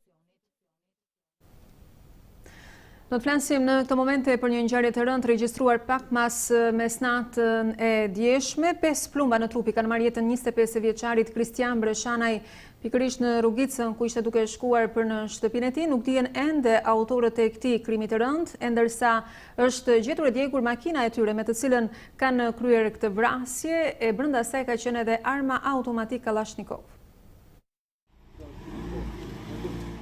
Do të flasim në këtë momente për një ngjarje të rëndë regjistruar pak mas mesnatën e djeshme. 5 plumba në trup i kanë marrë jetën 25 vjeçarit Kristian Breshanaj, pikërisht në rrugicën ku ishte duke shkuar për në shtëpinë e tij. Nuk dihen ende autorët e këtij krimi të rëndë, ndërsa është gjetur e djegur makina e tyre me të cilën kanë kryer këtë vrasje, e brenda saj ka qenë edhe arma automatik Kalashnikov.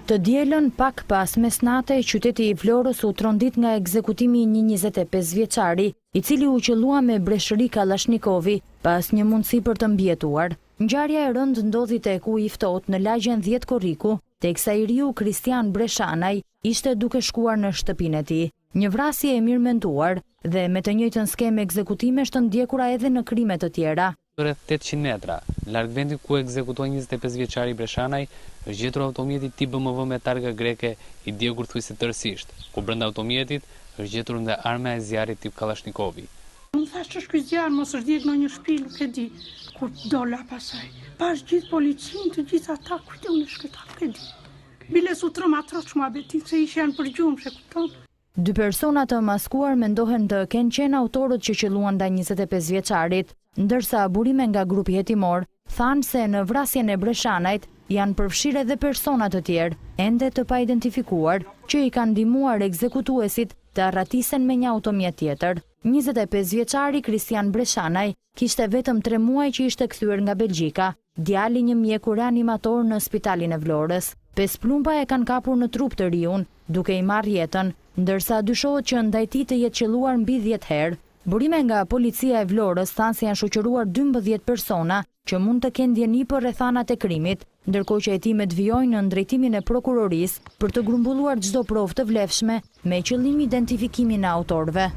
Të dielën pak pas mesnate, qyteti i Vlorës u trondit nga ekzekutimi i një 25 vjeçari, i cili u qellua me breshëri Kallashnikovi pas një mundësi për të mbjetuar. Ngjarja e rëndë ndodhi tek uji i ftohtë në lagjen 10 Korriku, teksa i riu Kristian Breshanaj ishte duke shkuar në shtëpinë e tij. Një vrasje e mirë menduar dhe me të njëjtën skemë ekzekutimesh të ndjekura edhe në krime të tjera. Rreth 800 metra, larg vendit ku ekzekutoi 25 vjeçari Breshanaj, është gjetur automjeti tip BMW me targa greke i djegur thuajse tërësisht, ku brenda automjetit është gjetur dhe arma e zjarrit tip Kallashnikovi. Unë thash që ky zjarr mos është djeg në një shtëpi, nuk e di. Kur dola pasaj, pas gjithë policinë, të gjithë ata kujtë unë shkëta, nuk e di. Bile su trëm atroç mua betit se ishen për gjumë, she kupton. 2 persona të maskuar mendohen të kenë qenë autorët që qelluan ndaj 25 vjeçarit, ndërsa burime nga grupi hetimor thanë se në vrasjen e Breshanajt janë përfshirë edhe persona të tjerë, ende të pa identifikuar, që i kanë ndihmuar ekzekutuesit të arratisen me një automjet tjetër. 25 vjeçari Kristian Breshanaj kishte vetëm 3 muaj që ishte kthyer nga Belgjika, djali një mjeku reanimator në spitalin e Vlorës. 5 plumba e kanë kapur në trup të riun, duke i marrë jetën, ndërsa dyshohet që ndaj tij të jetë qelluar mbi 10 herë. Burime nga policia e Vlorës thanë se janë shoqëruar 12 persona që mund të kenë ndjeni për rrethanat e krimit, ndërkohë që hetimet vijojnë në drejtimin e prokurorisë për të grumbulluar çdo provë të vlefshme me qëllim identifikimin e autorëve.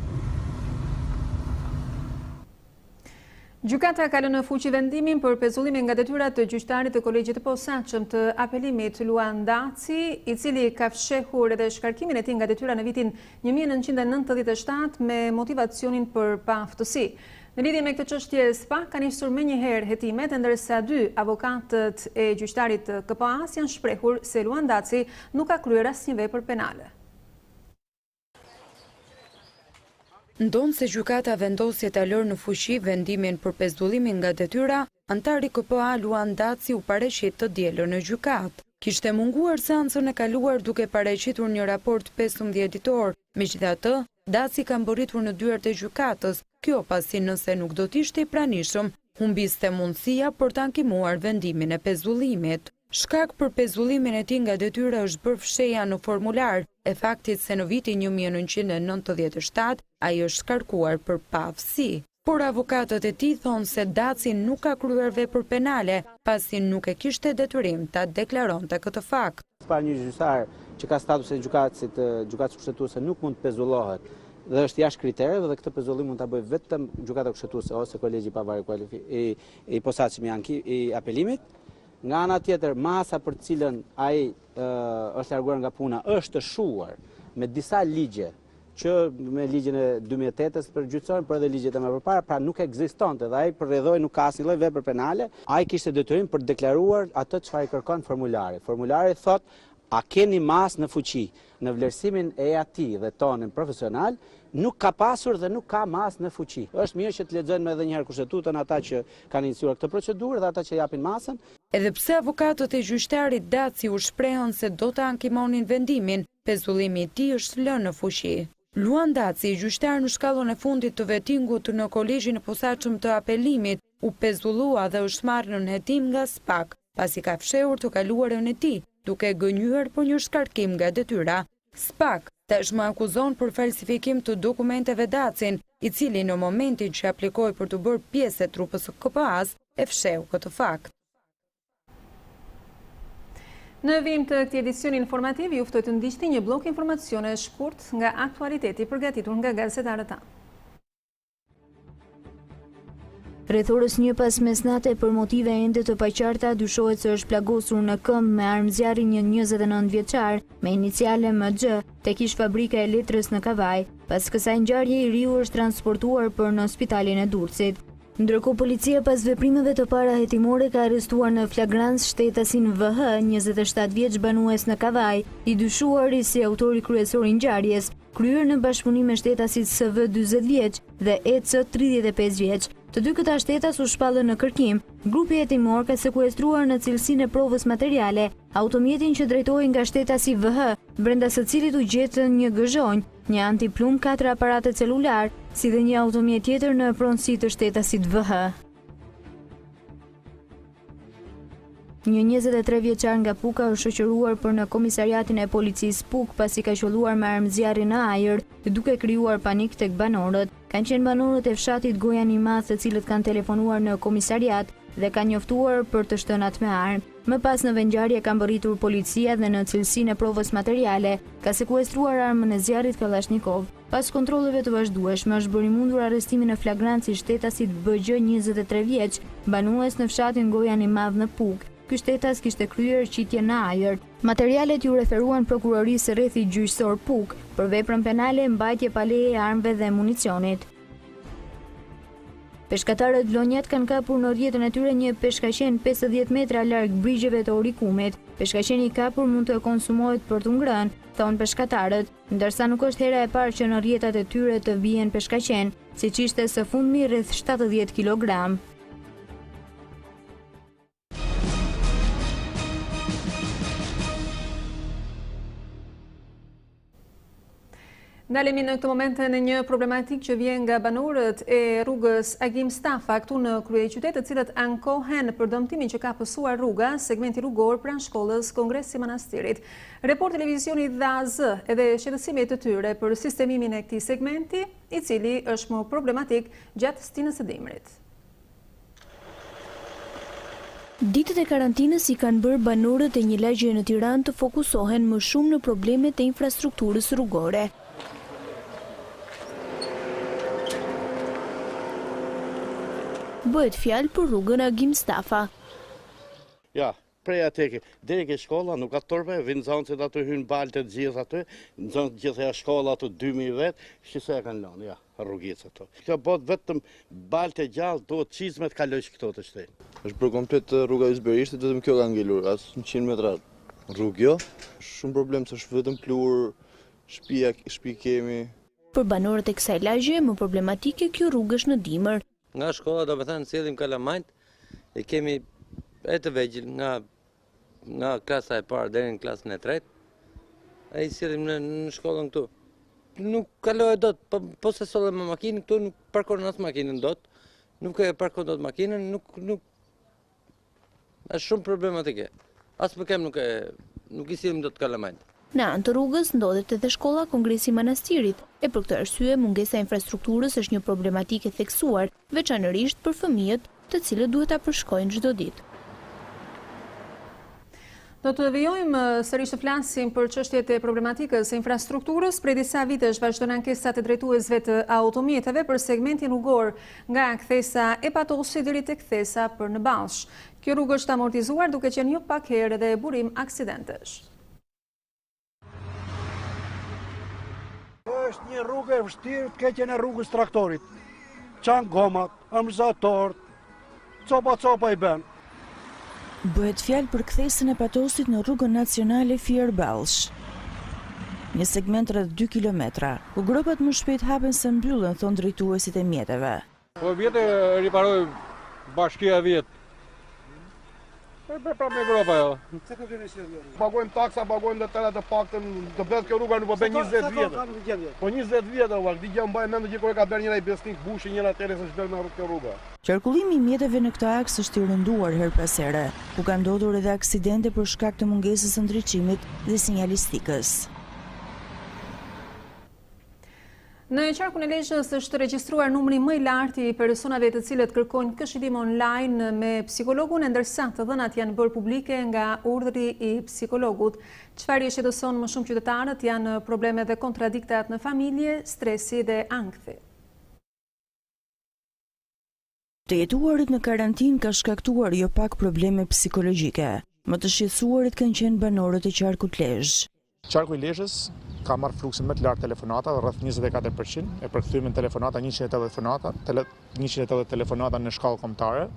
Gjykata ka lënë në fuqi vendimin për pezullimin nga detyrat të gjyqtarit të kolegjit të posaçëm të apelimit Luan Daci, i cili ka fshehur edhe shkarkimin e tij nga detyra në vitin 1997 me motivacionin për paaftësi. Në lidhje me këtë çështje, SPA ka nisur menjëherë hetimet, ndërsa 2 avokatët e gjyqtarit të KPA-s janë shprehur se Luan Daci nuk ka kryer asnjë vepër penale. Ndonë se gjykata vendosje ta lërë në fuqi vendimin për pezullimin nga detyra, antari KPA Luan Daci u paraqit të dielën në gjykatë. Kishte munguar seancën e kaluar duke paraqitur një raport 15 ditor. Megjithatë, Daci ka mbërritur në dyert e gjykatës, kjo pasi nëse nuk do të ishte i pranishëm, humbiste mundësia për të ankimuar vendimin e pezullimit. Shkak për pezullimin e tij nga detyra është bërë fshehja në formular e faktit se në vitin 1997 ai është shkarkuar për paaftësi. Por avokatët e tij thonë se Daci nuk ka kryer vepër penale, pasi nuk e kishte detyrim ta deklaronte këtë fakt. Para një gjyqtar që ka statusin e gjykatës kushtetuese nuk mund të pezullohet dhe është jashtë kritereve dhe këtë pezullim mund ta bëjë vetëm gjykata kushtetuese ose kolegji i pavarur i posaçëm i apelimit. Nga ana tjetër, masa për cilën ai është larguar nga puna është shuar me disa ligje, që me ligjin e 2008-s për gjyqësorën, por edhe ligjet e më përpara, pra nuk ekzistonte dhe ai përrjedhoi nuk ka asnjë lloj vepër penale. Ai kishte detyrim për të deklaruar atë çfarë i kërkon formulari. Formulari thot: a keni mas në fuqi në vlerësimin e atij dhe tonin profesional, nuk ka pasur dhe nuk ka mas në fuqi. Është mirë që të lexojnë edhe një herë kushtetutën ata që kanë iniciuar këtë procedurë dhe ata që japin masën. Edhe pse avokatët e gjyqtarit Daci u shprehën se do të ankimonin vendimin, pezullimi i tij është lënë në fuqi. Luan Daci, gjyqtar në shkallën e fundit të vettingut në kolegjin e posaçëm të apelimit, u pezullua dhe është marrë në hetim nga SPAK, pasi ka fshehur të kaluarën e tij, duke gënjur për një shkarkim nga detyra. SPAK tashmë akuzon për falsifikim të dokumenteve Dacin, i cili në momentin që aplikoi për të bërë pjesë e trupës së KPA-s e fsheu këtë fakt. Në vim të këtij edicioni informativ, ju ftoj të ndiqni një blok informacione shkurt nga aktualiteti përgatitur nga gazetarët tanë. Rreth orës 1 pas mesnate për motive ende të paqarta dyshohet se është plagosur në këmbë me armë zjarri një 29 vjeçar me iniciale MG tek ish fabrika e letrës në Kavaj. Pas kësaj ngjarje i riu është transportuar për në spitalin e Durrësit. Ndërkohë policia pas veprimeve të para hetimore ka arrestuar në flagrancë shtetasin VH, 27 vjeç banues në Kavaj, i dyshuari si autori kryesor i ngjarjes, kryer në bashkëpunim me shtetasit SV 40 vjeç dhe EC 35 vjeç. Të dy këta shtetas u shpallën në kërkim. Grupi hetimor ka sekuestruar në cilësinë e provës materiale automjetin që drejtohej nga shtetasi VH, brenda së cilit u gjetën një gëzhonjë, një antiplum, 4 aparate celular, si dhe një automjet tjetër në pronësi të shtetasit VH. Një 23 vjeçar nga Puka është shoqëruar për në komisariatin e policisë Puk pasi ka qelluar me armëzjarri në ajër, duke krijuar panik tek banorët. Kanë qenë banorët e fshatit Gojani i Madh, të cilët kanë telefonuar në komisariat dhe kanë njoftuar për të shtënat me armë. Më pas në vendngjarje ka mbërritur policia dhe në cilësinë e provës materiale ka sekuestruar armën e zjarrit Kalashnikov. Pas kontrolleve të vazhdueshme është bërë i mundur arrestimi në flagrancë i shtetasit BG 23 vjeç, banues në fshatin Gojani i Madh në Puk. Ky shtetas kishte kryer qitje në ajër. Materialet ju referuan prokurorisë së rrethit gjyqësor Puk për veprën penale mbajtje pa leje e armëve dhe municionit. Peshkatarët vlonjat kanë kapur në rrjetën e tyre një peshkaqen 50 metra larg brigjeve të Orikumit. Peshkaqeni i kapur mund të konsumohet për të ngrënë, thonë peshkatarët, ndërsa nuk është hera e parë që në rrjetat e tyre të bien peshkaqen, siç ishte së fundmi rreth 70 kg. Ndalemi në këtë moment në një problematik që vjen nga banorët e rrugës Agim Stafa këtu në kryeqytet, të cilët ankohen për dëmtimin që ka pësuar rruga, segmenti rrugor pranë shkollës Kongresi Manastirit. Report Televizioni dha zë edhe shqetësimet të tyre për sistemimin e këtij segmenti, i cili është më problematik gjatë stinës së dimrit. Ditët e karantinës i kanë bërë banorët e një lagje në Tiranë të fokusohen më shumë në problemet e infrastrukturës rrugore. Bëhet fjalë për rrugën Agim Stafa. Ja, prej ateke, deri ke shkolla nuk ka torpe, vinë zoncet aty hynë balte të gjithë aty, në zonë gjithë shkolla aty 2000 vetë, shqisa e kanë lënë, ja, rrugicë ato. Ka bot vetëm balte gjallë, do të qizmet kalojsh këto të shtenë. Është për komplet rruga Ysberishtit, vetëm kjo ka ngelur, as 100 metra rrugë jo. Shumë problem se është vetëm plur, shtëpi kemi. Për banorët e kësaj lagje, më problematike kjo rrugë është në dimër. Nga shkolla do të thënë sillim Kalamajt, e kemi e të vegjël nga klasa e parë deri në klasën e tretë, e i sillim në shkollën këtu. Nuk kalohet dot, po se solle me makinë këtu, nuk parkon as makinën dot, nuk e parkon dot makinën, nuk është shumë problematike. As për kem nuk i sillim dot Kalamajt. Në anë të rrugës ndodhet edhe shkolla Kongresi Manastirit, e për këtë arsye mungesa e infrastrukturës është një problematikë e theksuar, veçanërisht për fëmijët, të cilët duhet ta përshkojnë çdo ditë. Do të vijojmë sërish të flasim për çështjet e problematikës së infrastrukturës. Prej disa vitesh vazhdon ankesat e drejtuesve të automjeteve për segmentin rrugor nga kthesa e Patosit deri tek kthesa për në Ballsh. Kjo rrugë është amortizuar duke qenë një pak herë edhe burim aksidentesh. Është një rrugë e vështirë të keqen e rrugës traktorit. Qanë gomat, amërzatorët, copa i ben. Bëhet fjalë për kthesën e Patosit në rrugën nacionale Fier-Ballsh. Një segment rreth 2 kilometra, ku gropat më shpejt hapen se mbyllen, thonë drejtuesit e mjeteve. Po vjetë riparoj bashkia vjetë. Pra me gropa jo. Pagojmë taksa, pagojmë letera të paktën, të bëhet kjo rruga nuk po bën 20 vjetë. Po 20 vjetë, di gjë mbaj mend që kur ka bërë njëra i besnik bushi njëra tërë se çdo në kjo rrugë. Qarkullimi i mjeteve në këtë aks është i rënduar her pas here, ku ka ndodhur edhe aksidente për shkak të mungesës së ndriçimit dhe sinjalistikës. Në qarkun e Lezhës është regjistruar numri më i lartë i personave të cilët kërkojnë këshillim online me psikologun, ndërsa të dhënat janë bërë publike nga urdhri i psikologut. Çfarë i shqetëson më shumë qytetarët janë probleme dhe kontradiktat në familje, stresi dhe ankthi. Të jetuarit në karantinë ka shkaktuar jo pak probleme psikologjike. Më të shqetësuarit kanë qenë banorët e qarkut Lezhë. Qarku i Lezhës ka marrë fluksin më të lartë telefonata, rreth 24%, e përkthymin telefonata 180 telefonata në shkallë kombëtare,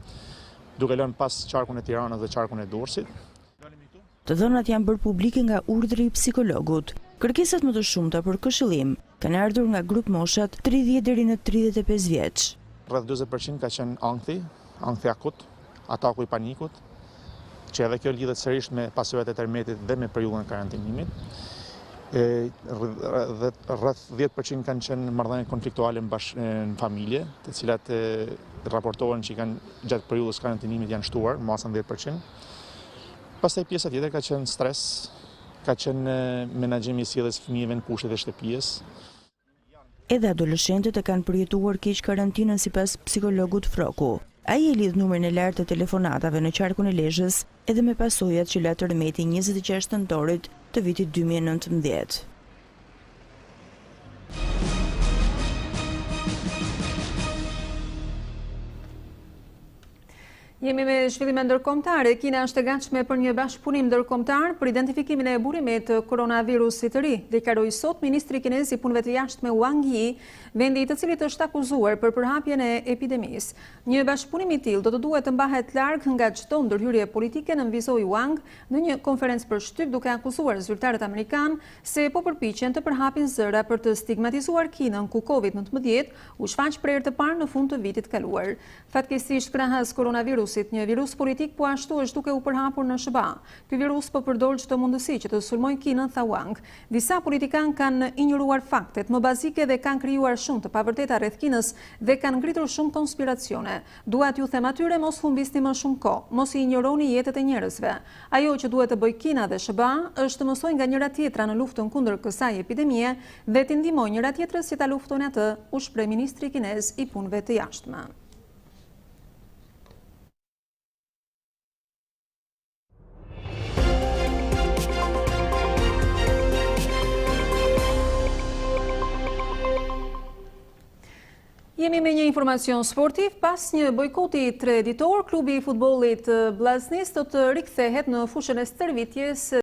duke lënë pas qarkun e Tiranës dhe qarkun e Durrësit. Të dhënat janë bërë publike nga urdhri i psikologut. Kërkesat më të shumta për këshillim kanë ardhur nga grup moshat 30 deri në 35 vjeç. Rreth 40% ka qenë ankthi akut, ataku i panikut, që edhe kjo lidhet sërish me pasojat e tërmetit dhe me periudhën e karantinimit. Rreth 10% kanë qenë marrëdhënie konfliktuale në familje, të cilat raportohen që kanë gjatë periudhës karantinimit janë shtuar, masën 10%. Pastaj pjesa tjetër ka qenë stres, ka qenë menaxhimi i sjelljes fëmijëve në pushtet e shtëpisë. Edhe adoleshentët e kanë përjetuar keq karantinën sipas psikologut Froku. Ai e lidh numrin e lartë të telefonatave në qarkun e Lezhës edhe me pasojat që la tërmeti 26 nëntorit të vitit 2019. Jemi me zhvillime ndërkombëtare. Kina është e gatshme për një bashkëpunim ndërkombëtar për identifikimin e burimit të koronavirusit të ri, deklaroi sot ministri kinez i punëve të jashtme Wang Yi, vendi i të cilit është akuzuar për përhapjen e epidemisë. Një bashkëpunim i tillë do të duhet të mbahet larg nga çdo ndërhyrje politike, nënvizoi Wang në një konferencë për shtyp, duke akuzuar zyrtarët amerikan se po përpiqen të përhapin zëra për të stigmatizuar Kinën, ku Covid-19 u shfaq për herë të parë në fund të vitit kaluar. Fatkeqësisht krahas koronavirusit, një virus politik po ashtu është duke u përhapur në SBA. Ky virus po përdor çdo mundësi që të sulmojë Kinën, tha Wang. Disa politikanë kanë injoruar faktet më bazike dhe kanë krijuar shumë të pavërteta rreth Kinës dhe kanë ngritur shumë konspiracione. Dua t'ju them atyre mos humbisni më shumë kohë, mos i injoroni jetët e njerëzve. Ajo që duhet të bëjë Kina dhe SBA është të mësojnë nga njëra tjetra në luftën kundër kësaj epidemie dhe të ndihmojnë njëra tjetrën si ta luftojnë atë, u shpreh ministri kinez i punëve të jashtme. Jemi me një informacion sportiv. Pas një bojkoti 3 ditor, klubi i futbollit Vllaznis do të rikthehet në fushën e stërvitjes